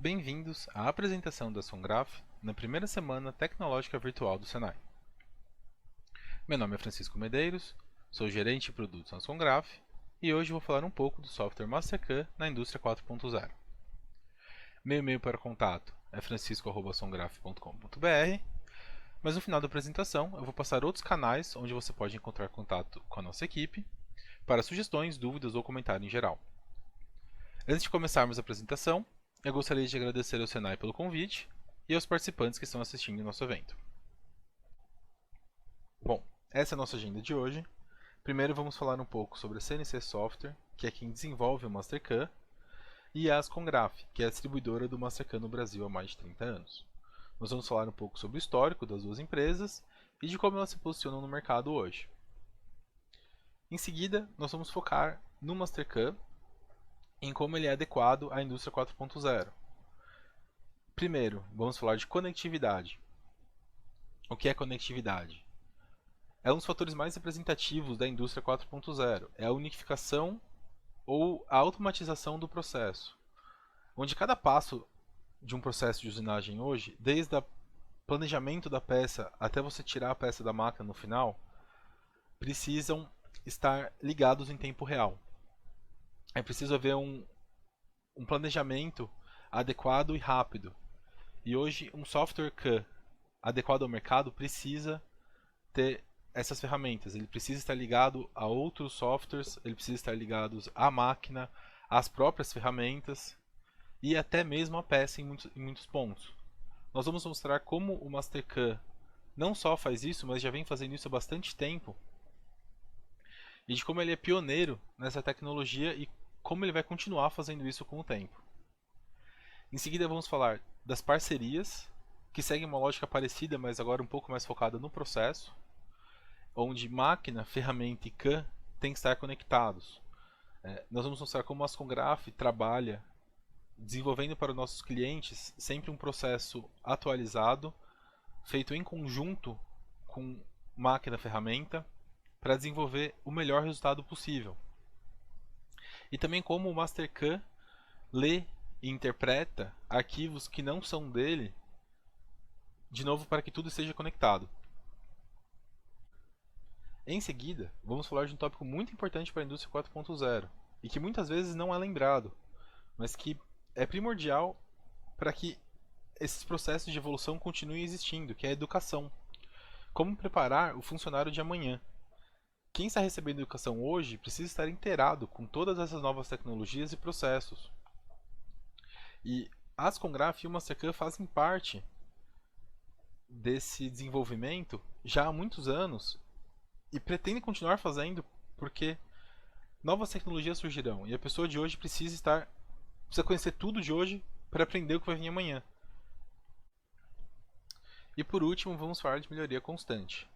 Bem-vindos à apresentação da Songraph na primeira semana tecnológica virtual do Senai. Meu nome é Francisco Medeiros, sou gerente de produtos na Songraph e hoje vou falar um pouco do software Mastercam na indústria 4.0. Meu e-mail para contato é francisco@songraph.com.br, mas no final da apresentação eu vou passar outros canais onde você pode encontrar contato com a nossa equipe para sugestões, dúvidas ou comentário em geral. Antes de começarmos a apresentação, eu gostaria de agradecer ao Senai pelo convite e aos participantes que estão assistindo o nosso evento. Bom, essa é a nossa agenda de hoje. Primeiro vamos falar um pouco sobre a CNC Software, que é quem desenvolve o Mastercam, e a Ascongraph, que é a distribuidora do Mastercam no Brasil há mais de 30 anos. Nós vamos falar um pouco sobre o histórico das duas empresas e de como elas se posicionam no mercado hoje. Em seguida, nós vamos focar no Mastercam em como ele é adequado à indústria 4.0. Primeiro, vamos falar de conectividade. O que é conectividade? É um dos fatores mais representativos da indústria 4.0. É a unificação ou a automatização do processo, onde cada passo de um processo de usinagem hoje, desde o planejamento da peça até você tirar a peça da máquina no final, precisam estar ligados em tempo real. É preciso haver um planejamento adequado e rápido. E hoje um software CAM adequado ao mercado precisa ter essas ferramentas. Ele precisa estar ligado a outros softwares, ele precisa estar ligado à máquina, às próprias ferramentas e até mesmo à peça em muitos pontos. Nós vamos mostrar como o Mastercam não só faz isso, mas já vem fazendo isso há bastante tempo e de como ele é pioneiro nessa tecnologia e como ele vai continuar fazendo isso com o tempo. Em seguida vamos falar das parcerias, que seguem uma lógica parecida, mas agora um pouco mais focada no processo, onde máquina, ferramenta e CAM têm que estar conectados. Nós vamos mostrar como a Ascongraph trabalha desenvolvendo para os nossos clientes sempre um processo atualizado, feito em conjunto com máquina, ferramenta, para desenvolver o melhor resultado possível. E também como o Mastercam lê e interpreta arquivos que não são dele, de novo para que tudo esteja conectado. Em seguida, vamos falar de um tópico muito importante para a indústria 4.0 e que muitas vezes não é lembrado, mas que é primordial para que esses processos de evolução continuem existindo, que é a educação. Como preparar o funcionário de amanhã? Quem está recebendo educação hoje precisa estar inteirado com todas essas novas tecnologias e processos. E a Ascongraph e o Mastercam fazem parte desse desenvolvimento já há muitos anos e pretendem continuar fazendo porque novas tecnologias surgirão e a pessoa de hoje precisa conhecer tudo de hoje para aprender o que vai vir amanhã. E por último, vamos falar de melhoria constante.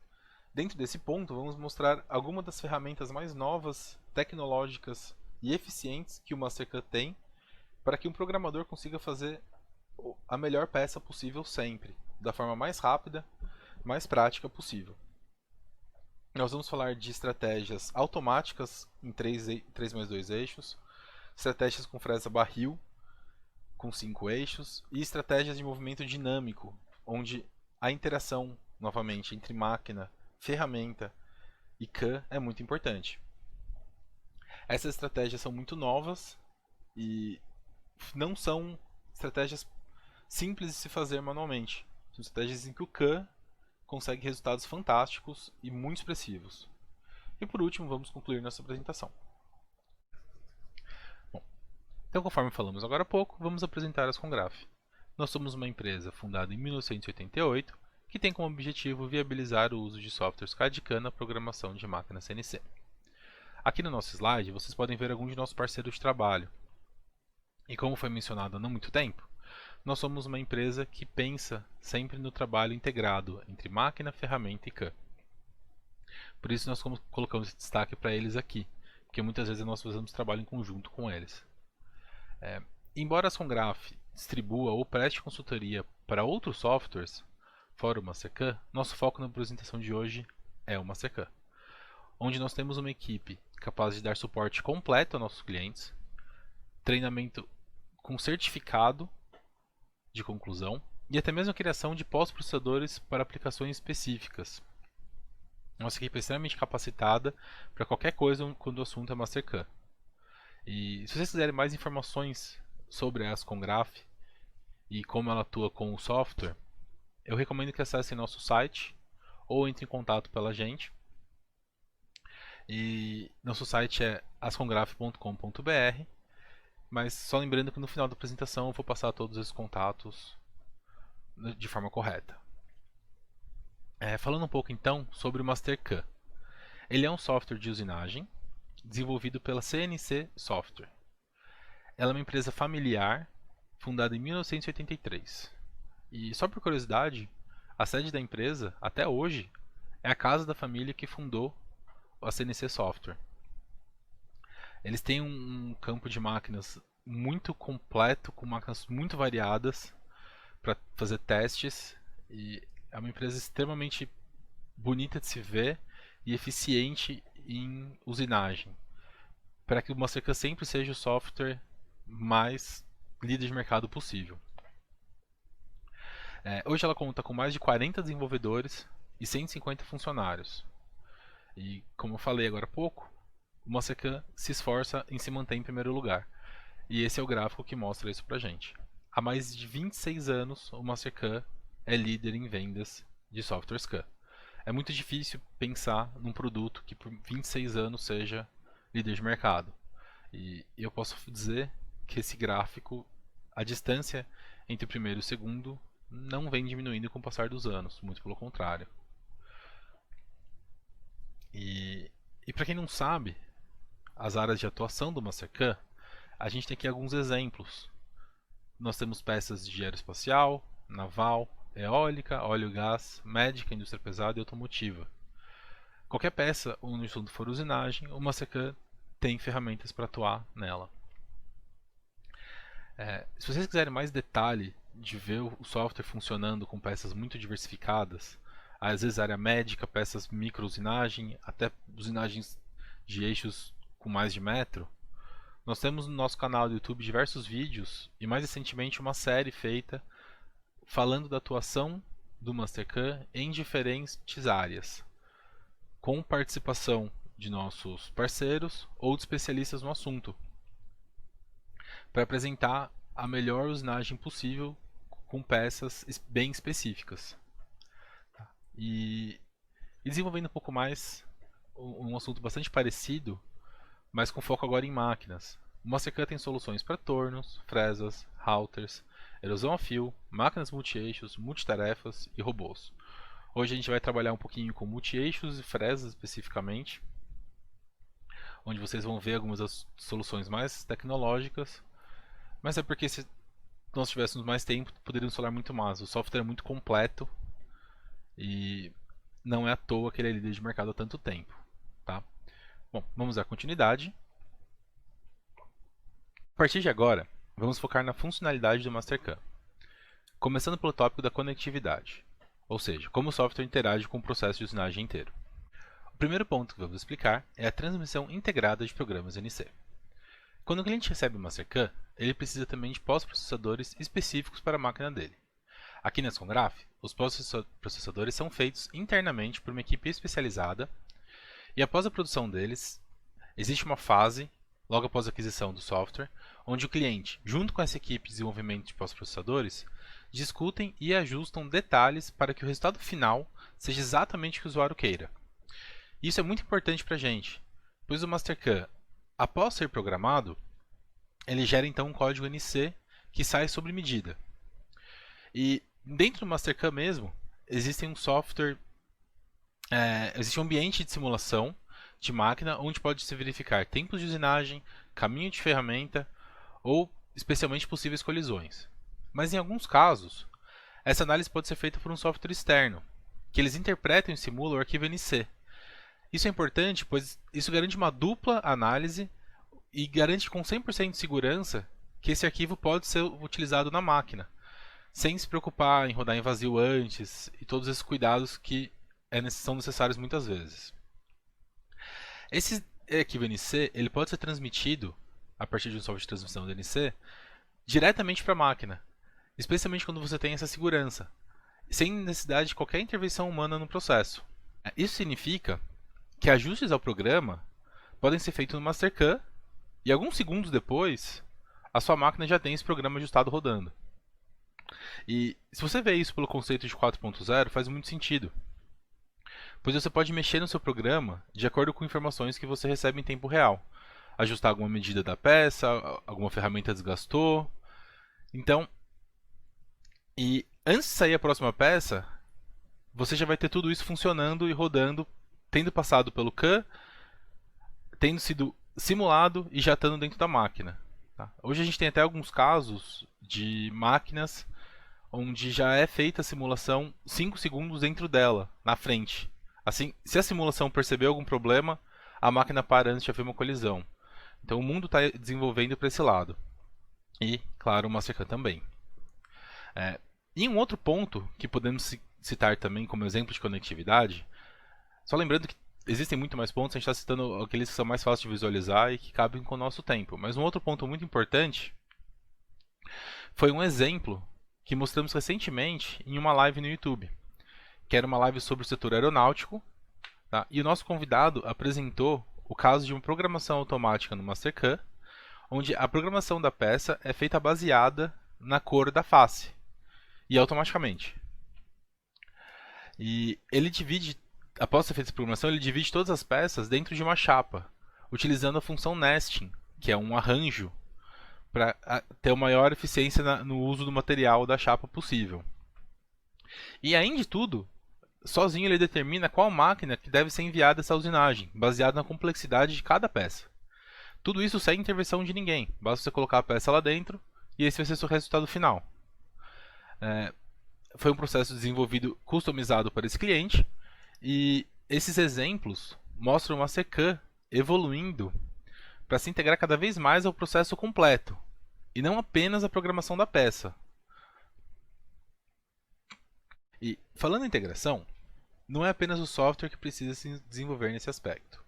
Dentro desse ponto, vamos mostrar algumas das ferramentas mais novas, tecnológicas e eficientes que o Mastercam tem para que um programador consiga fazer a melhor peça possível sempre, da forma mais rápida, mais prática possível. Nós vamos falar de estratégias automáticas em 3+2 eixos, estratégias com fresa barril com 5 eixos e estratégias de movimento dinâmico, onde a interação, novamente, entre máquina, ferramenta e CAM é muito importante. Essas estratégias são muito novas e não são estratégias simples de se fazer manualmente. São estratégias em que o CAM consegue resultados fantásticos e muito expressivos. E por último, vamos concluir nossa apresentação. Bom, então, conforme falamos agora há pouco, vamos apresentar a Ascongraph. Nós somos uma empresa fundada em 1988 que tem como objetivo viabilizar o uso de softwares CAD/CAM na programação de máquinas CNC. Aqui no nosso slide vocês podem ver alguns de nossos parceiros de trabalho. E como foi mencionado há não muito tempo, nós somos uma empresa que pensa sempre no trabalho integrado entre máquina, ferramenta e CAM. Por isso nós colocamos esse destaque para eles aqui, porque muitas vezes nós fazemos trabalho em conjunto com eles. Embora a Ascongraph distribua ou preste consultoria para outros softwares, fora o Mastercam, nosso foco na apresentação de hoje é o Mastercam, onde nós temos uma equipe capaz de dar suporte completo aos nossos clientes, treinamento com certificado de conclusão e até mesmo a criação de pós-processadores para aplicações específicas. Nossa equipe é extremamente capacitada para qualquer coisa quando o assunto é Mastercam. E se vocês quiserem mais informações sobre a Ascongraph e como ela atua com o software, eu recomendo que acessem nosso site ou entrem em contato pela gente. E nosso site é ascongraph.com.br, mas só lembrando que no final da apresentação eu vou passar todos esses contatos de forma correta. Falando um pouco então sobre o Mastercam. Ele é um software de usinagem desenvolvido pela CNC Software. Ela é uma empresa familiar fundada em 1983. E só por curiosidade, a sede da empresa, até hoje, é a casa da família que fundou a CNC Software. Eles têm um campo de máquinas muito completo, com máquinas muito variadas para fazer testes, e é uma empresa extremamente bonita de se ver e eficiente em usinagem, para que o Mastercam sempre seja o software mais líder de mercado possível. Hoje ela conta com mais de 40 desenvolvedores e 150 funcionários. E como eu falei agora há pouco, o Mastercam se esforça em se manter em primeiro lugar. E esse é o gráfico que mostra isso pra gente. Há mais de 26 anos, o Mastercam é líder em vendas de softwares CAM. É muito difícil pensar num produto que por 26 anos seja líder de mercado. E eu posso dizer que esse gráfico, a distância entre o primeiro e o segundo, não vem diminuindo com o passar dos anos, muito pelo contrário. E para quem não sabe, as áreas de atuação do Mastercam, a gente tem aqui alguns exemplos. Nós temos peças de aeroespacial, naval, eólica, óleo e gás, médica, indústria pesada e automotiva. Qualquer peça onde o assunto for usinagem, o Mastercam tem ferramentas para atuar nela. Se vocês quiserem mais detalhe de ver o software funcionando com peças muito diversificadas, às vezes área médica, peças micro-usinagem, até usinagens de eixos com mais de metro, nós temos no nosso canal do YouTube diversos vídeos e mais recentemente uma série feita falando da atuação do Mastercam em diferentes áreas, com participação de nossos parceiros ou de especialistas no assunto, para apresentar a melhor usinagem possível com peças bem específicas. E desenvolvendo um pouco mais um assunto bastante parecido, mas com foco agora em máquinas. O Mastercam tem soluções para tornos, fresas, routers, erosão a fio, máquinas multi-eixos, multitarefas e robôs. Hoje a gente vai trabalhar um pouquinho com multi-eixos e fresas especificamente, onde vocês vão ver algumas das soluções mais tecnológicas, mas é porque se nós tivéssemos mais tempo, poderíamos falar muito mais. O software é muito completo e não é à toa que ele é líder de mercado há tanto tempo. Tá? Bom, vamos dar continuidade. A partir de agora, vamos focar na funcionalidade do Mastercam, começando pelo tópico da conectividade, ou seja, como o software interage com o processo de usinagem inteiro. O primeiro ponto que vamos explicar é a transmissão integrada de programas NC. Quando o cliente recebe o Mastercam, ele precisa também de pós-processadores específicos para a máquina dele. Aqui na Ascongraph, os pós-processadores são feitos internamente por uma equipe especializada e após a produção deles, existe uma fase, logo após a aquisição do software, onde o cliente, junto com essa equipe de desenvolvimento de pós-processadores, discutem e ajustam detalhes para que o resultado final seja exatamente o que o usuário queira. Isso é muito importante para a gente, pois o Mastercam, após ser programado, ele gera então um código NC que sai sob medida. E dentro do Mastercam mesmo, existe um software, existe um ambiente de simulação de máquina onde pode se verificar tempos de usinagem, caminho de ferramenta ou especialmente possíveis colisões. Mas em alguns casos, essa análise pode ser feita por um software externo, que eles interpretam e simulam o arquivo NC. Isso é importante, pois isso garante uma dupla análise e garante com 100% de segurança que esse arquivo pode ser utilizado na máquina, sem se preocupar em rodar em vazio antes e todos esses cuidados que são necessários muitas vezes. Esse arquivo NC ele pode ser transmitido, a partir de um software de transmissão do NC, diretamente para a máquina. especialmente quando você tem essa segurança, sem necessidade de qualquer intervenção humana no processo. Isso significa que ajustes ao programa podem ser feitos no Mastercam e alguns segundos depois, a sua máquina já tem esse programa ajustado rodando. E se você vê isso pelo conceito de 4.0, faz muito sentido, pois você pode mexer no seu programa de acordo com informações que você recebe em tempo real, ajustar alguma medida da peça, alguma ferramenta desgastou. Então, e antes de sair a próxima peça, você já vai ter tudo isso funcionando e rodando, tendo passado pelo CAN, tendo sido simulado e já estando dentro da máquina. Tá? Hoje a gente tem até alguns casos de máquinas onde já é feita a simulação 5 segundos dentro dela, na frente. Assim, se a simulação perceber algum problema, a máquina para antes de haver uma colisão. Então o mundo está desenvolvendo para esse lado. E, claro, o Mastercam também. E um outro ponto que podemos citar também como exemplo de conectividade, só lembrando que existem muito mais pontos, a gente está citando aqueles que são mais fáceis de visualizar e que cabem com o nosso tempo. Mas um outro ponto muito importante foi um exemplo que mostramos recentemente em uma live no YouTube, que era uma live sobre o setor aeronáutico, tá? E o nosso convidado apresentou o caso de uma programação automática no Mastercam, onde a programação da peça é feita baseada na cor da face, e automaticamente. E ele divide, após ter feito essa programação, ele divide todas as peças dentro de uma chapa, utilizando a função nesting, que é um arranjo para ter a maior eficiência no uso do material da chapa possível. E além de tudo, sozinho ele determina qual máquina que deve ser enviada essa usinagem, baseado na complexidade de cada peça. Tudo isso sem intervenção de ninguém, basta você colocar a peça lá dentro e esse vai ser o seu resultado final. Foi um processo desenvolvido customizado para esse cliente e esses exemplos mostram a Mastercam evoluindo para se integrar cada vez mais ao processo completo e não apenas a programação da peça. E falando em integração, não é apenas o software que precisa se desenvolver nesse aspecto.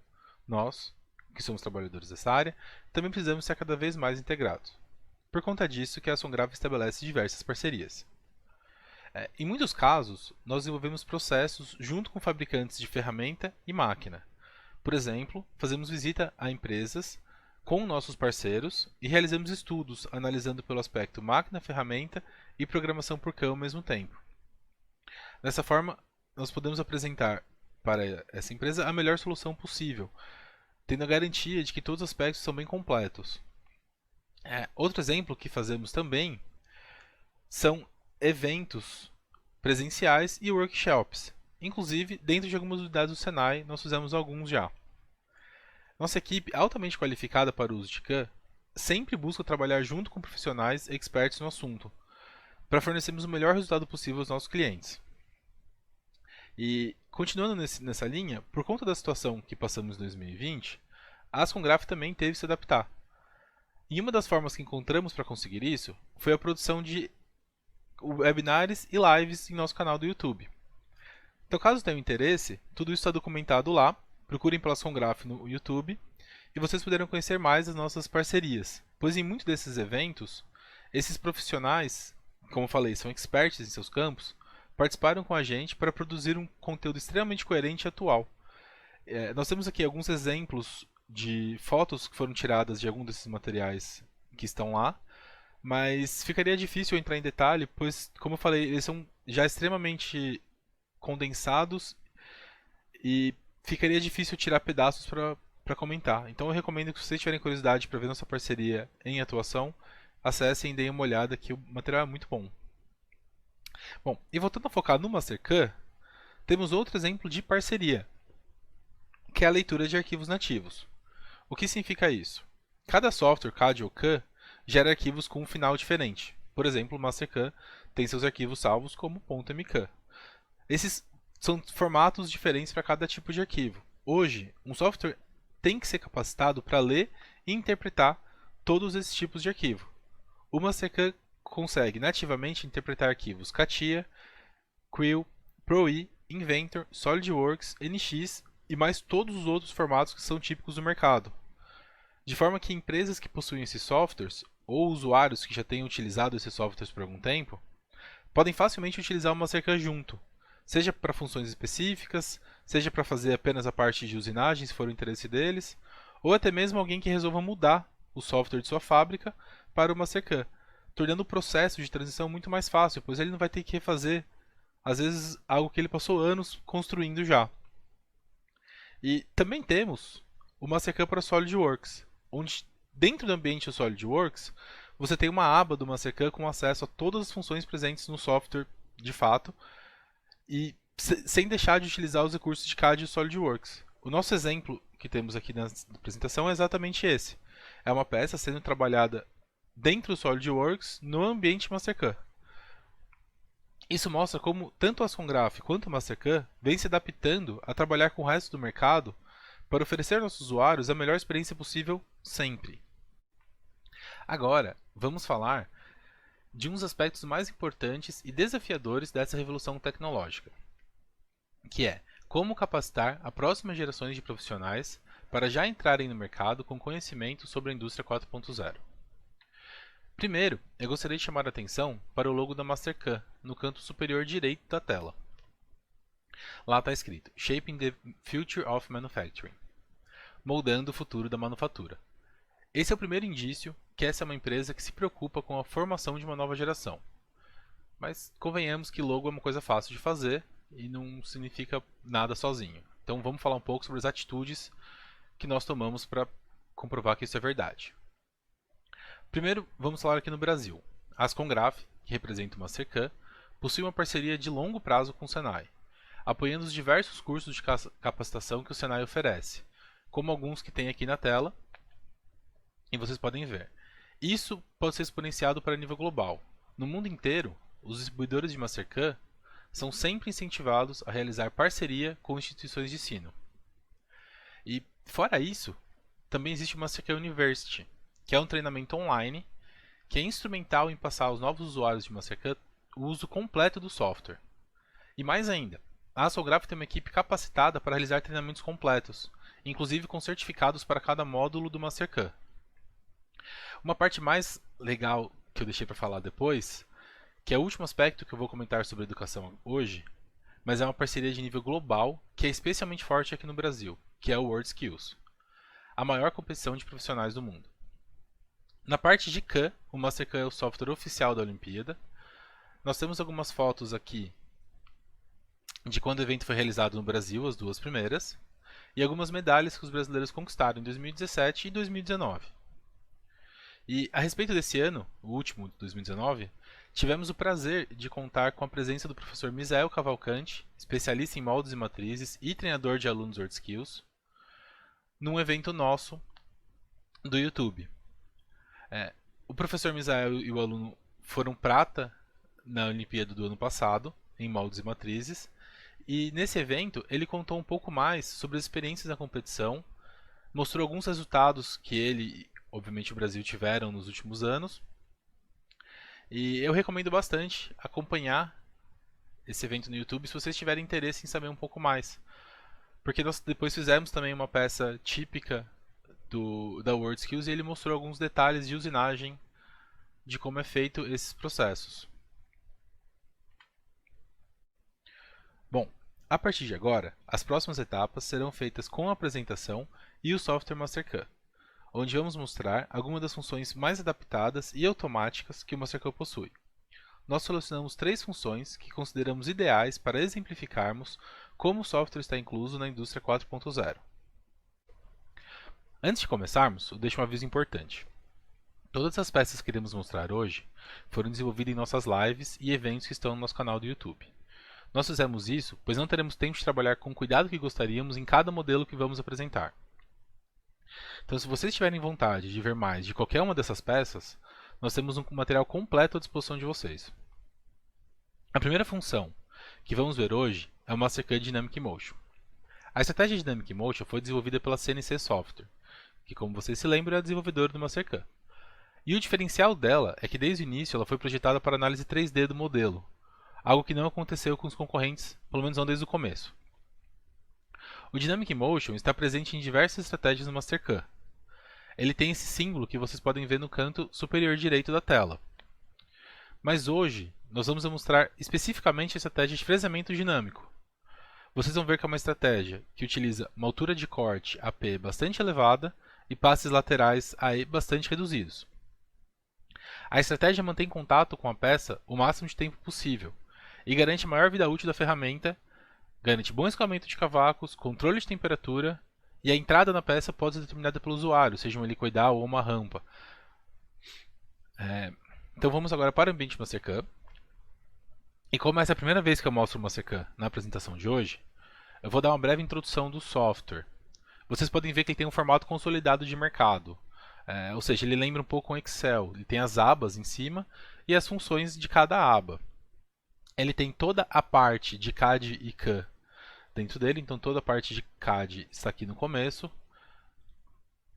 Nós, que somos trabalhadores dessa área, também precisamos ser cada vez mais integrados. Por conta disso que a Songraf estabelece diversas parcerias. Em muitos casos, nós desenvolvemos processos junto com fabricantes de ferramenta e máquina. Por exemplo, fazemos visita a empresas com nossos parceiros e realizamos estudos analisando pelo aspecto máquina, ferramenta e programação por CAN ao mesmo tempo. Dessa forma, nós podemos apresentar para essa empresa a melhor solução possível, tendo a garantia de que todos os aspectos são bem completos. Outro exemplo que fazemos também são eventos presenciais e workshops. Inclusive, dentro de algumas unidades do Senai, nós fizemos alguns já. Nossa equipe, altamente qualificada para o uso de CAN, sempre busca trabalhar junto com profissionais expertos no assunto, para fornecermos o melhor resultado possível aos nossos clientes. E, continuando nessa linha, por conta da situação que passamos em 2020, a Ascongraf também teve que se adaptar. E uma das formas que encontramos para conseguir isso foi a produção de webinars e lives em nosso canal do YouTube. Então, caso tenham interesse, tudo isso está documentado lá. Procurem pela Ascongraf no YouTube e vocês poderão conhecer mais as nossas parcerias, pois em muitos desses eventos, esses profissionais, como eu falei, são experts em seus campos, participaram com a gente para produzir um conteúdo extremamente coerente e atual. Nós temos aqui alguns exemplos de fotos que foram tiradas de algum desses materiais que estão lá, mas ficaria difícil eu entrar em detalhe, pois, como eu falei, eles são já extremamente condensados e ficaria difícil tirar pedaços para comentar. Então eu recomendo que se vocês tiverem curiosidade para ver nossa parceria em atuação, acessem e deem uma olhada que o material é muito bom. Bom, e voltando a focar no Mastercam, temos outro exemplo de parceria, que é a leitura de arquivos nativos. O que significa isso? Cada software, CAD ou CAM, gera arquivos com um final diferente. Por exemplo, o Mastercam tem seus arquivos salvos como .mk. Esses são formatos diferentes para cada tipo de arquivo. Hoje, um software tem que ser capacitado para ler e interpretar todos esses tipos de arquivo. O Mastercam consegue nativamente interpretar arquivos CATIA, Creo, ProE, Inventor, SolidWorks, NX e mais todos os outros formatos que são típicos do mercado. De forma que empresas que possuem esses softwares ou usuários que já tenham utilizado esses softwares por algum tempo podem facilmente utilizar o Mastercard junto, seja para funções específicas, seja para fazer apenas a parte de usinagem, se for o interesse deles, ou até mesmo alguém que resolva mudar o software de sua fábrica para o Mastercard, tornando o processo de transição muito mais fácil, pois ele não vai ter que refazer, às vezes, algo que ele passou anos construindo já. E também temos o Mastercard para SolidWorks, onde dentro do ambiente do SolidWorks você tem uma aba do Mastercard com acesso a todas as funções presentes no software de fato, e sem deixar de utilizar os recursos de CAD e SolidWorks. O nosso exemplo que temos aqui na apresentação é exatamente esse. É uma peça sendo trabalhada dentro do SolidWorks no ambiente Mastercard. Isso mostra como tanto a Ascongraph quanto o Mastercard vem se adaptando a trabalhar com o resto do mercado para oferecer aos nossos usuários a melhor experiência possível sempre. Agora, vamos falar de um dos aspectos mais importantes e desafiadores dessa revolução tecnológica, que é como capacitar as próximas gerações de profissionais para já entrarem no mercado com conhecimento sobre a indústria 4.0. Primeiro, eu gostaria de chamar a atenção para o logo da Mastercard, no canto superior direito da tela. Lá está escrito Shaping the Future of Manufacturing, moldando o futuro da manufatura. Esse é o primeiro indício que essa é uma empresa que se preocupa com a formação de uma nova geração. Mas convenhamos que logo é uma coisa fácil de fazer e não significa nada sozinho. Então vamos falar um pouco sobre as atitudes que nós tomamos para comprovar que isso é verdade. Primeiro, vamos falar aqui no Brasil. A Ascongraph, que representa o Mastercard, possui uma parceria de longo prazo com o Senai, apoiando os diversos cursos de capacitação que o Senai oferece, como alguns que tem aqui na tela, e vocês podem ver. Isso pode ser exponenciado para nível global. No mundo inteiro, os distribuidores de Mastercard são sempre incentivados a realizar parceria com instituições de ensino. E, fora isso, também existe o Mastercard University, que é um treinamento online que é instrumental em passar aos novos usuários de Mastercard o uso completo do software. E mais ainda, a Ascongraph tem uma equipe capacitada para realizar treinamentos completos, inclusive com certificados para cada módulo do Mastercard. Uma parte mais legal que eu deixei para falar depois, que é o último aspecto que eu vou comentar sobre educação hoje, mas é uma parceria de nível global que é especialmente forte aqui no Brasil, que é o WorldSkills, a maior competição de profissionais do mundo. Na parte de CAM, o Mastercard é o software oficial da Olimpíada. Nós temos algumas fotos aqui de quando o evento foi realizado no Brasil, as duas primeiras, e algumas medalhas que os brasileiros conquistaram em 2017 e 2019. E a respeito desse ano, o último, 2019, tivemos o prazer de contar com a presença do professor Misael Cavalcante, especialista em moldes e matrizes e treinador de alunos WorldSkills, num evento nosso do YouTube. O professor Misael e o aluno foram prata na Olimpíada do ano passado, em moldes e matrizes, e nesse evento ele contou um pouco mais sobre as experiências na competição, mostrou alguns resultados que ele, obviamente o Brasil, tiveram nos últimos anos, e eu recomendo bastante acompanhar esse evento no YouTube se vocês tiverem interesse em saber um pouco mais, porque nós depois fizemos também uma peça típica da WorldSkills e ele mostrou alguns detalhes de usinagem de como é feito esses processos. Bom, a partir de agora, as próximas etapas serão feitas com a apresentação e o software Mastercard, onde vamos mostrar algumas das funções mais adaptadas e automáticas que o Mastercard possui. Nós selecionamos 3 funções que consideramos ideais para exemplificarmos como o software está incluso na indústria 4.0. Antes de começarmos, eu deixo um aviso importante. Todas as peças que iremos mostrar hoje foram desenvolvidas em nossas lives e eventos que estão no nosso canal do YouTube. Nós fizemos isso pois não teremos tempo de trabalhar com o cuidado que gostaríamos em cada modelo que vamos apresentar. Então, se vocês tiverem vontade de ver mais de qualquer uma dessas peças, nós temos um material completo à disposição de vocês. A primeira função que vamos ver hoje é o Mastercard Dynamic Motion. A estratégia de Dynamic Motion foi desenvolvida pela CNC Software, que, como vocês se lembram, é a desenvolvedora do Mastercard. E o diferencial dela é que desde o início ela foi projetada para análise 3D do modelo, algo que não aconteceu com os concorrentes, pelo menos não desde o começo. O Dynamic Motion está presente em diversas estratégias no Mastercard. ele tem esse símbolo que vocês podem ver no canto superior direito da tela. Mas hoje, nós vamos mostrar especificamente a estratégia de fresamento dinâmico. Vocês vão ver que é uma estratégia que utiliza uma altura de corte AP bastante elevada e passes laterais AE bastante reduzidos. A estratégia mantém contato com a peça o máximo de tempo possível e garante a maior vida útil da ferramenta, garante bom escoamento de cavacos, controle de temperatura e a entrada na peça pode ser determinada pelo usuário, seja um helicoidal ou uma rampa. Então vamos agora para o ambiente Mastercam. E como essa é a primeira vez que eu mostro o Mastercam na apresentação de hoje, eu vou dar uma breve introdução do software. Vocês podem ver que ele tem um formato consolidado de mercado, ou seja, ele lembra um pouco um Excel. Ele tem as abas em cima e as funções de cada aba. Ele tem toda a parte de CAD e CAM dentro dele, então toda a parte de CAD está aqui no começo,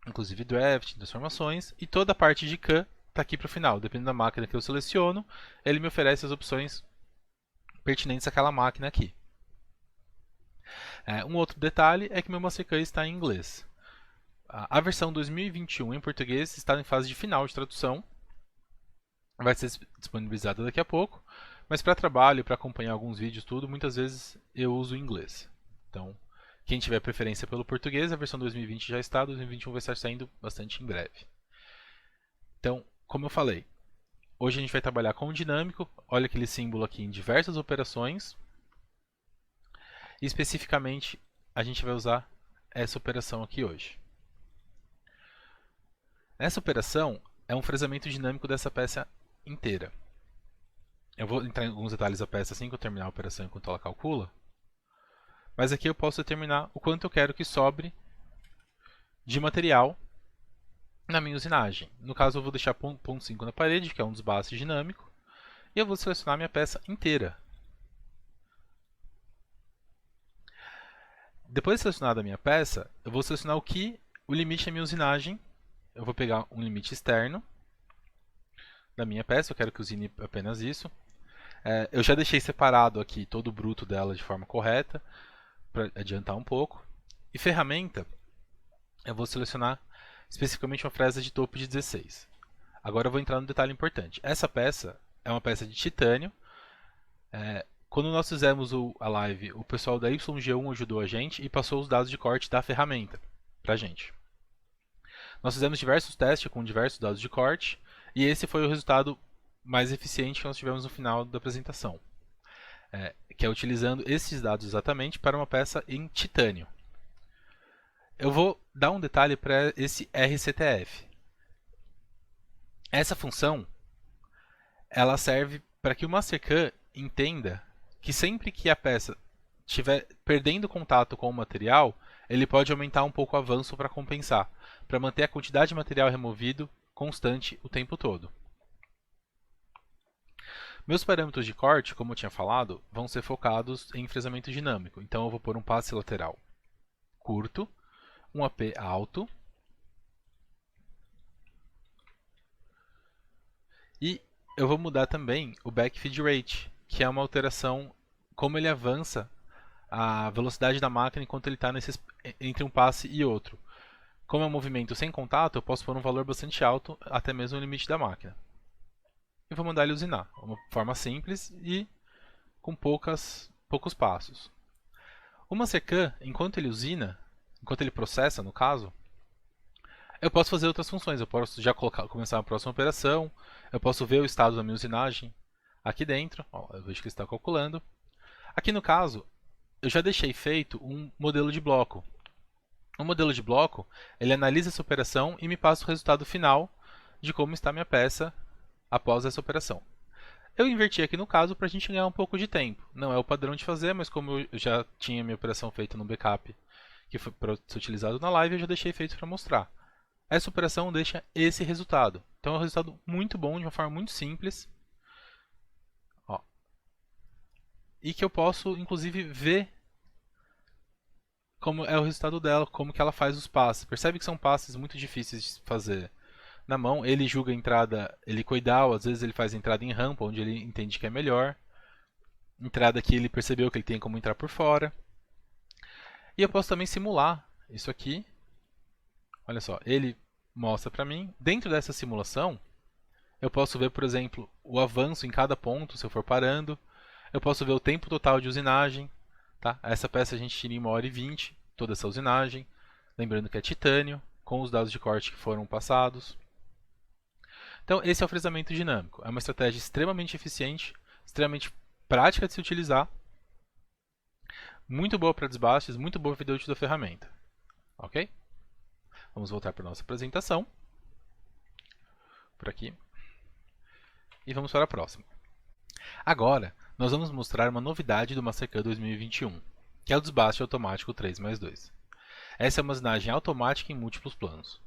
inclusive draft, transformações, e toda a parte de CAM está aqui para o final. Dependendo da máquina que eu seleciono, ele me oferece as opções pertinentes àquela máquina aqui. Um outro detalhe é que meu Mastercam está em inglês. A versão 2021 em português está em fase de final de tradução. Vai ser disponibilizada daqui a pouco. Mas para trabalho, para acompanhar alguns vídeos, tudo, muitas vezes eu uso o inglês. Então, quem tiver preferência pelo português, a versão 2020 já está, 2021 vai estar saindo bastante em breve. Então, como eu falei, hoje a gente vai trabalhar com o dinâmico. Olha aquele símbolo aqui em diversas operações. E especificamente, a gente vai usar essa operação aqui hoje. Essa operação é um fresamento dinâmico dessa peça inteira. Eu vou entrar em alguns detalhes da peça assim que eu terminar a operação enquanto ela calcula. Mas aqui eu posso determinar o quanto eu quero que sobre de material na minha usinagem. No caso, eu vou deixar ponto 5 na parede, que é um desbaste dinâmico. E eu vou selecionar a minha peça inteira. Depois de selecionada a minha peça, eu vou selecionar o limite da minha usinagem. Eu vou pegar um limite externo da minha peça, eu quero que usine apenas isso. Eu já deixei separado aqui todo o bruto dela de forma correta, para adiantar um pouco. E ferramenta, eu vou selecionar especificamente uma fresa de topo de 16. Agora eu vou entrar no detalhe importante. Essa peça é uma peça de titânio. Quando nós fizemos a live, o pessoal da YG1 ajudou a gente e passou os dados de corte da ferramenta para a gente. Nós fizemos diversos testes com diversos dados de corte e esse foi o resultado mais eficiente que nós tivemos no final da apresentação, que é utilizando esses dados exatamente para uma peça em titânio. Eu vou dar um detalhe para esse RCTF. Essa função ela serve para que o Mastercam entenda que sempre que a peça estiver perdendo contato com o material, ele pode aumentar um pouco o avanço para compensar, para manter a quantidade de material removido constante o tempo todo. Meus parâmetros de corte, como eu tinha falado, vão ser focados em fresamento dinâmico. Então eu vou pôr um passe lateral curto, um AP alto e eu vou mudar também o backfeed rate, que é uma alteração como ele avança a velocidade da máquina enquanto ele está entre um passe e outro. Como é um movimento sem contato, eu posso pôr um valor bastante alto, até mesmo o limite da máquina. E vou mandar ele usinar, uma forma simples e com poucos passos. O Mastercam, enquanto ele usina, enquanto ele processa, no caso, eu posso fazer outras funções. Eu posso já começar a próxima operação, eu posso ver o estado da minha usinagem aqui dentro. Eu vejo que ele está calculando. Aqui no caso, eu já deixei feito um modelo de bloco. O modelo de bloco, ele analisa essa operação e me passa o resultado final de como está a minha peça após essa operação. Eu inverti aqui no caso para a gente ganhar um pouco de tempo. Não é o padrão de fazer, mas como eu já tinha minha operação feita no backup, que foi para ser utilizado na live, eu já deixei feito para mostrar. Essa operação deixa esse resultado. Então é um resultado muito bom, de uma forma muito simples. E que eu posso, inclusive, ver como é o resultado dela, como que ela faz os passes. Percebe que são passes muito difíceis de fazer na mão. Ele julga a entrada helicoidal, às vezes ele faz a entrada em rampa, onde ele entende que é melhor. Entrada que ele percebeu que ele tem como entrar por fora. E eu posso também simular isso aqui. Olha só, ele mostra para mim. Dentro dessa simulação, eu posso ver, por exemplo, o avanço em cada ponto, se eu for parando. Eu posso ver o tempo total de usinagem. Tá? Essa peça a gente tira em 1h20, toda essa usinagem. Lembrando que é titânio, com os dados de corte que foram passados. Então, esse é o fresamento dinâmico. É uma estratégia extremamente eficiente, extremamente prática de se utilizar, muito boa para desbastes, muito boa para a vida útil da ferramenta. Ok? Vamos voltar para a nossa apresentação. Por aqui. E vamos para a próxima. Agora, nós vamos mostrar uma novidade do Mastercard 2021, que é o desbaste automático 3+2. Essa é uma usinagem automática em múltiplos planos.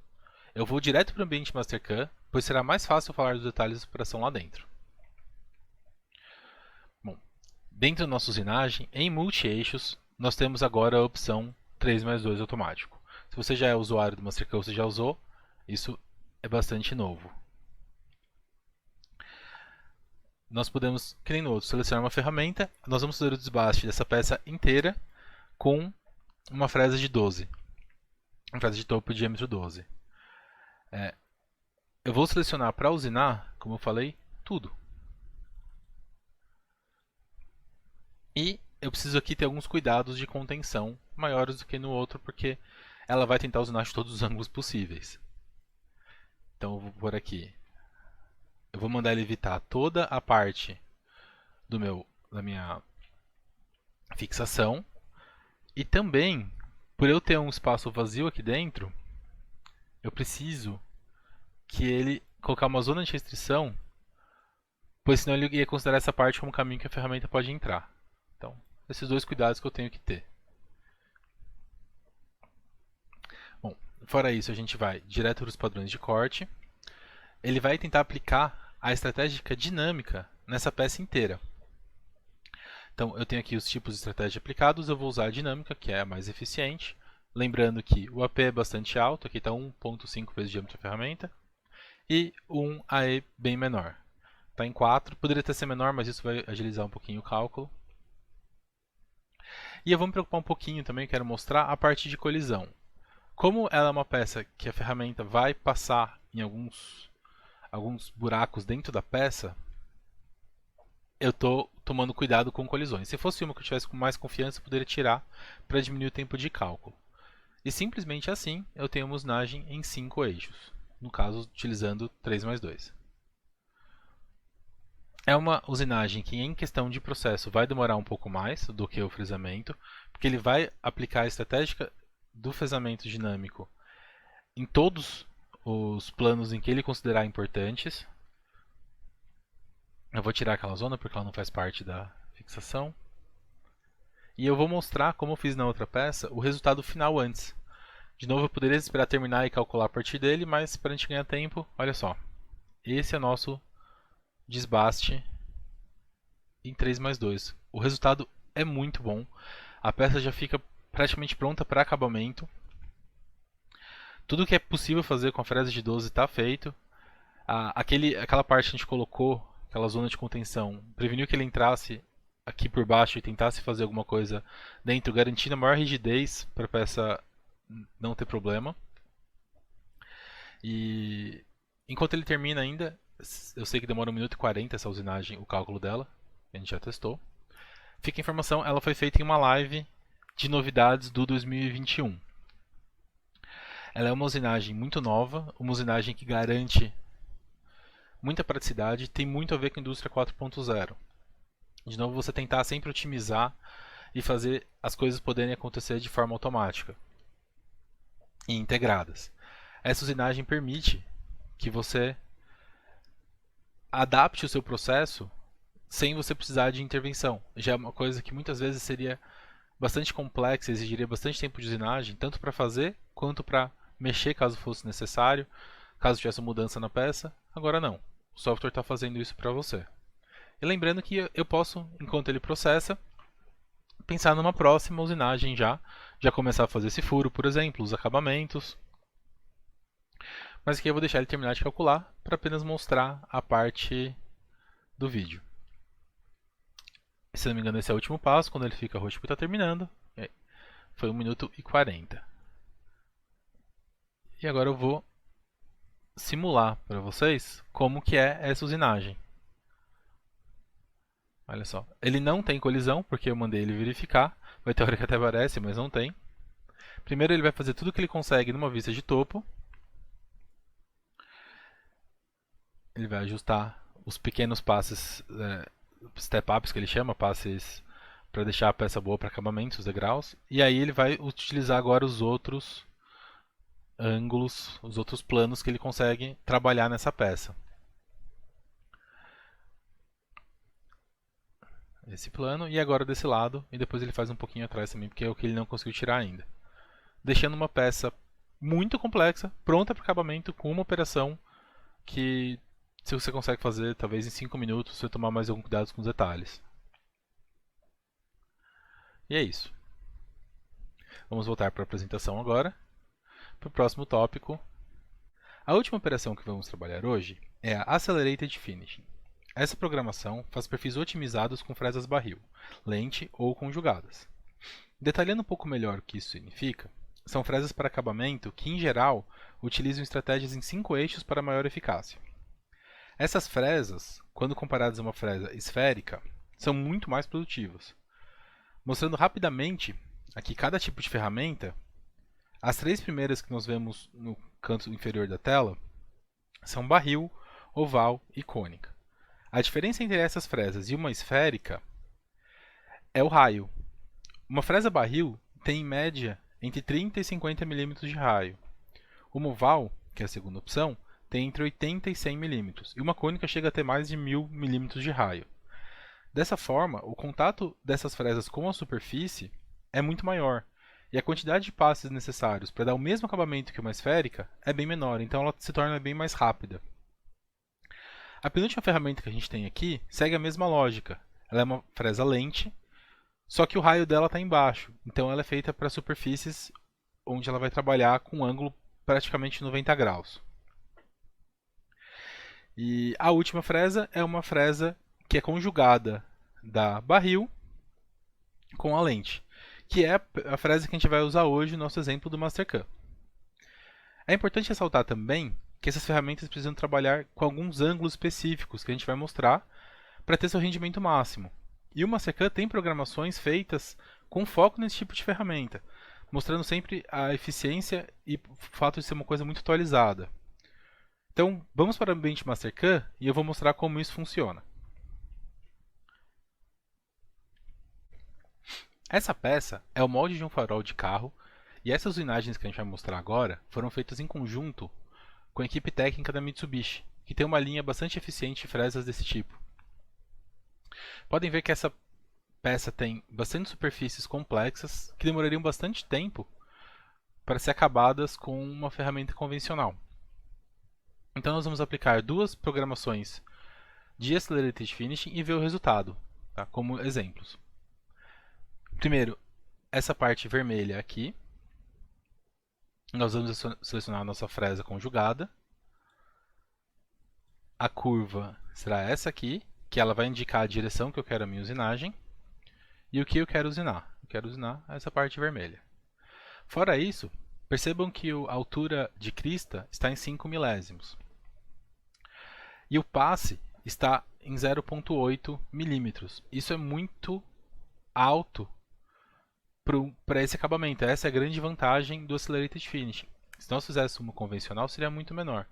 Eu vou direto para o ambiente Mastercard, pois será mais fácil falar dos detalhes da operação lá dentro. Bom, dentro da nossa usinagem, em multi-eixos, nós temos agora a opção 3+2 automático. Se você já é usuário do Mastercard ou você já usou, isso é bastante novo. Nós podemos, que nem no outro, selecionar uma ferramenta. Nós vamos fazer o desbaste dessa peça inteira com uma fresa de 12. Uma fresa de topo de diâmetro 12. Eu vou selecionar para usinar, como eu falei, tudo. E eu preciso aqui ter alguns cuidados de contenção maiores do que no outro, porque ela vai tentar usinar de todos os ângulos possíveis. Então eu vou por aqui. Eu vou mandar ele evitar toda a parte da minha fixação. E também, por eu ter um espaço vazio aqui dentro, eu preciso que ele colocar uma zona de restrição, pois senão ele ia considerar essa parte como caminho que a ferramenta pode entrar. Então, esses dois cuidados que eu tenho que ter. Bom, fora isso, a gente vai direto para os padrões de corte. Ele vai tentar aplicar a estratégia dinâmica nessa peça inteira. Então, eu tenho aqui os tipos de estratégia aplicados, eu vou usar a dinâmica, que é a mais eficiente. Lembrando que o AP é bastante alto, aqui está 1.5 vezes o diâmetro da ferramenta. E um AE bem menor. Está em 4, poderia até ser menor, mas isso vai agilizar um pouquinho o cálculo. E eu vou me preocupar um pouquinho também, quero mostrar a parte de colisão. Como ela é uma peça que a ferramenta vai passar em alguns buracos dentro da peça, eu estou tomando cuidado com colisões. Se fosse uma que eu tivesse com mais confiança, eu poderia tirar para diminuir o tempo de cálculo. E simplesmente assim, eu tenho uma usinagem em 5 eixos. No caso, utilizando 3+2. É uma usinagem que, em questão de processo, vai demorar um pouco mais do que o fresamento, porque ele vai aplicar a estratégia do fresamento dinâmico em todos os planos em que ele considerar importantes. Eu vou tirar aquela zona porque ela não faz parte da fixação. E eu vou mostrar, como eu fiz na outra peça, o resultado final antes. De novo, eu poderia esperar terminar e calcular a partir dele, mas para a gente ganhar tempo, olha só. Esse é nosso desbaste em 3+2. O resultado é muito bom. A peça já fica praticamente pronta para acabamento. Tudo que é possível fazer com a fresa de 12 está feito. Aquela parte que a gente colocou, aquela zona de contenção, preveniu que ele entrasse aqui por baixo e tentasse fazer alguma coisa dentro, garantindo a maior rigidez para a peça não ter problema. E enquanto ele termina ainda, eu sei que demora 1 minuto e 40 essa usinagem, o cálculo dela, a gente já testou. Fica a informação, ela foi feita em uma live de novidades do 2021. Ela é uma usinagem muito nova, uma usinagem que garante muita praticidade, tem muito a ver com a indústria 4.0. De novo, você tentar sempre otimizar e fazer as coisas poderem acontecer de forma automática e integradas. Essa usinagem permite que você adapte o seu processo sem você precisar de intervenção. Já é uma coisa que muitas vezes seria bastante complexa, exigiria bastante tempo de usinagem, tanto para fazer quanto para mexer caso fosse necessário, caso tivesse uma mudança na peça. Agora não, o software está fazendo isso para você. E lembrando que eu posso, enquanto ele processa, pensar numa próxima usinagem já começar a fazer esse furo, por exemplo, os acabamentos. Mas aqui eu vou deixar ele terminar de calcular para apenas mostrar a parte do vídeo. Se não me engano, esse é o último passo, quando ele fica roxo porque está terminando. Foi 1 minuto e 40. E agora eu vou simular para vocês como que é essa usinagem. Olha só, ele não tem colisão, porque eu mandei ele verificar. Vai ter hora que até parece, mas não tem. Primeiro ele vai fazer tudo o que ele consegue numa vista de topo. Ele vai ajustar os pequenos passes, step-ups que ele chama, passes para deixar a peça boa para acabamento, os degraus. E aí ele vai utilizar agora os outros ângulos, os outros planos que ele consegue trabalhar nessa peça. Esse plano e agora desse lado, e depois ele faz um pouquinho atrás também, porque é o que ele não conseguiu tirar ainda. Deixando uma peça muito complexa, pronta para acabamento, com uma operação que se você consegue fazer talvez em 5 minutos, se você tomar mais algum cuidado com os detalhes. E é isso. Vamos voltar para a apresentação agora, para o próximo tópico. A última operação que vamos trabalhar hoje é a Accelerated Finishing. Essa programação faz perfis otimizados com fresas barril, lente ou conjugadas. Detalhando um pouco melhor o que isso significa, são fresas para acabamento que, em geral, utilizam estratégias em 5 eixos para maior eficácia. Essas fresas, quando comparadas a uma fresa esférica, são muito mais produtivas. Mostrando rapidamente aqui cada tipo de ferramenta, as 3 primeiras que nós vemos no canto inferior da tela são barril, oval e cônica. A diferença entre essas fresas e uma esférica é o raio. Uma fresa barril tem em média entre 30 e 50 mm de raio. Uma oval, que é a segunda opção, tem entre 80 e 100 mm, e uma cônica chega a ter mais de 1000 mm de raio. Dessa forma, o contato dessas fresas com a superfície é muito maior, e a quantidade de passes necessários para dar o mesmo acabamento que uma esférica é bem menor, então ela se torna bem mais rápida. A penúltima ferramenta que a gente tem aqui segue a mesma lógica. Ela é uma fresa lente, só que o raio dela está embaixo, então ela é feita para superfícies onde ela vai trabalhar com um ângulo praticamente 90 graus. E a última fresa é uma fresa que é conjugada da barril com a lente, que é a fresa que a gente vai usar hoje no nosso exemplo do Mastercam. É importante ressaltar também que essas ferramentas precisam trabalhar com alguns ângulos específicos que a gente vai mostrar para ter seu rendimento máximo. E o Mastercam tem programações feitas com foco nesse tipo de ferramenta, mostrando sempre a eficiência e o fato de ser uma coisa muito atualizada. Então, vamos para o ambiente Mastercam e eu vou mostrar como isso funciona. Essa peça é o molde de um farol de carro e essas usinagens que a gente vai mostrar agora foram feitas em conjunto com a equipe técnica da Mitsubishi, que tem uma linha bastante eficiente de fresas desse tipo. Podem ver que essa peça tem bastante superfícies complexas que demorariam bastante tempo para ser acabadas com uma ferramenta convencional. Então nós vamos aplicar 2 programações de Accelerated Finishing e ver o resultado, tá? Como exemplos. Primeiro, essa parte vermelha aqui, nós vamos selecionar a nossa fresa conjugada. A curva será essa aqui, que ela vai indicar a direção que eu quero a minha usinagem. E o que eu quero usinar? Eu quero usinar essa parte vermelha. Fora isso, percebam que a altura de crista está em 5 milésimos. E o passe está em 0,8 milímetros. Isso é muito alto para esse acabamento. Essa é a grande vantagem do Accelerated Finishing. Se nós fizéssemos uma convencional, seria muito menor.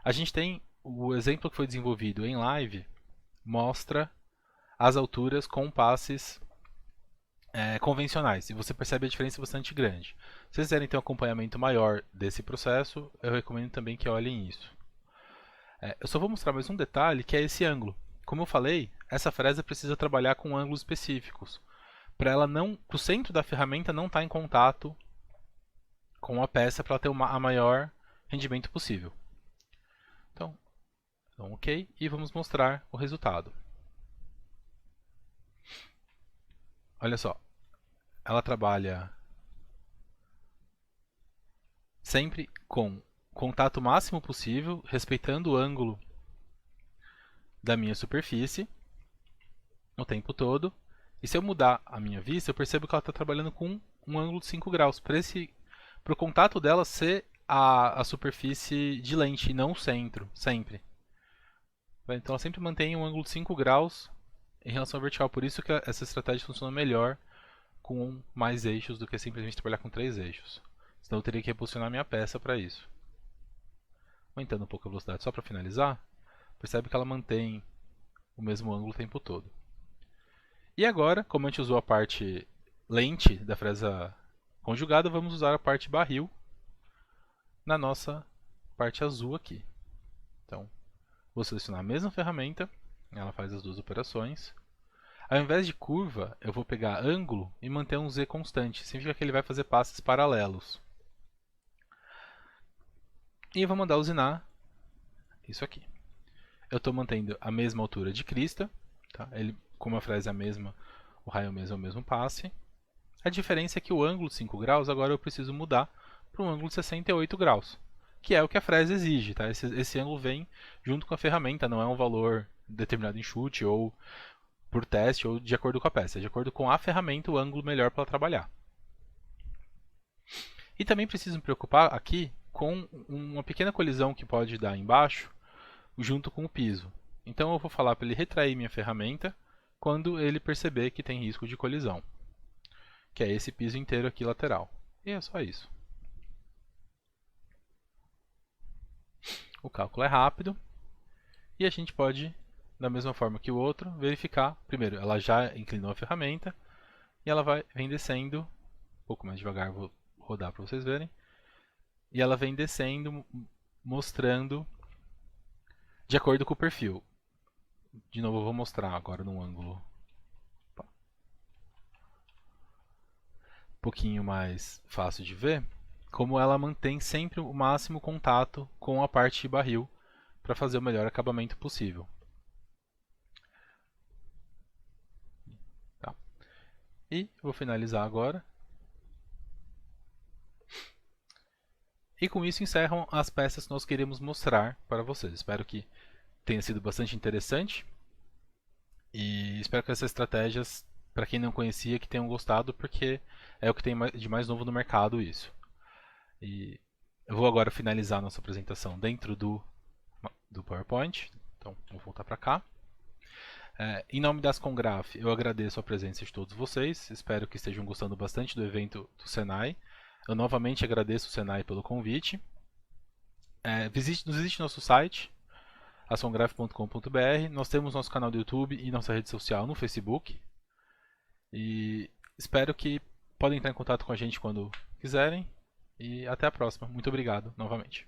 A gente tem o exemplo que foi desenvolvido em live, mostra as alturas com passes convencionais. E você percebe a diferença bastante grande. Se vocês quiserem ter um acompanhamento maior desse processo, eu recomendo também que olhem isso. Eu só vou mostrar mais um detalhe, que é esse ângulo. Como eu falei, essa fresa precisa trabalhar com ângulos específicos, para ela não, o centro da ferramenta não estar em contato com a peça para ter a maior rendimento possível. Então, ok, e vamos mostrar o resultado. Olha só, ela trabalha sempre com contato máximo possível, respeitando o ângulo da minha superfície o tempo todo. E se eu mudar a minha vista, eu percebo que ela está trabalhando com um ângulo de 5 graus, para o contato dela ser a superfície de lente e não o centro, sempre. Então ela sempre mantém um ângulo de 5 graus em relação à vertical, por isso que essa estratégia funciona melhor com mais eixos do que simplesmente trabalhar com 3 eixos. Senão eu teria que reposicionar minha peça para isso. Aumentando um pouco a velocidade só para finalizar, percebe que ela mantém o mesmo ângulo o tempo todo. E agora, como a gente usou a parte lente da fresa conjugada, vamos usar a parte barril na nossa parte azul aqui. Então, vou selecionar a mesma ferramenta, ela faz as duas operações. Ao invés de curva, eu vou pegar ângulo e manter um Z constante. Significa que ele vai fazer passes paralelos. E eu vou mandar usinar isso aqui. Eu estou mantendo a mesma altura de crista. Tá? Como a fresa é a mesma, o raio é o mesmo passe. A diferença é que o ângulo de 5 graus agora eu preciso mudar para um ângulo de 68 graus, que é o que a fresa exige. Tá? Esse ângulo vem junto com a ferramenta, não é um valor determinado em chute ou por teste ou de acordo com a peça. É de acordo com a ferramenta o ângulo melhor para trabalhar. E também preciso me preocupar aqui com uma pequena colisão que pode dar embaixo junto com o piso. Então eu vou falar para ele retrair minha ferramenta quando ele perceber que tem risco de colisão, que é esse piso inteiro aqui lateral. E é só isso. O cálculo é rápido e a gente pode, da mesma forma que o outro, verificar. Primeiro, ela já inclinou a ferramenta e ela vem descendo, um pouco mais devagar, vou rodar para vocês verem. E ela vem descendo, mostrando de acordo com o perfil. De novo, eu vou mostrar agora num ângulo um pouquinho mais fácil de ver, como ela mantém sempre o máximo contato com a parte barril para fazer o melhor acabamento possível. Tá. E vou finalizar agora. E com isso encerram as peças que nós queremos mostrar para vocês. Espero que tenha sido bastante interessante. E espero que essas estratégias, para quem não conhecia, que tenham gostado, porque é o que tem de mais novo no mercado isso. E eu vou agora finalizar a nossa apresentação dentro do PowerPoint. Então, vou voltar para cá. Em nome das Congraf, eu agradeço a presença de todos vocês. Espero que estejam gostando bastante do evento do Senai. Eu novamente agradeço o Senai pelo convite. Nos visite nosso site, açongraf.com.br. Nós temos nosso canal do YouTube e nossa rede social no Facebook. E espero que podem entrar em contato com a gente quando quiserem. E até a próxima. Muito obrigado novamente.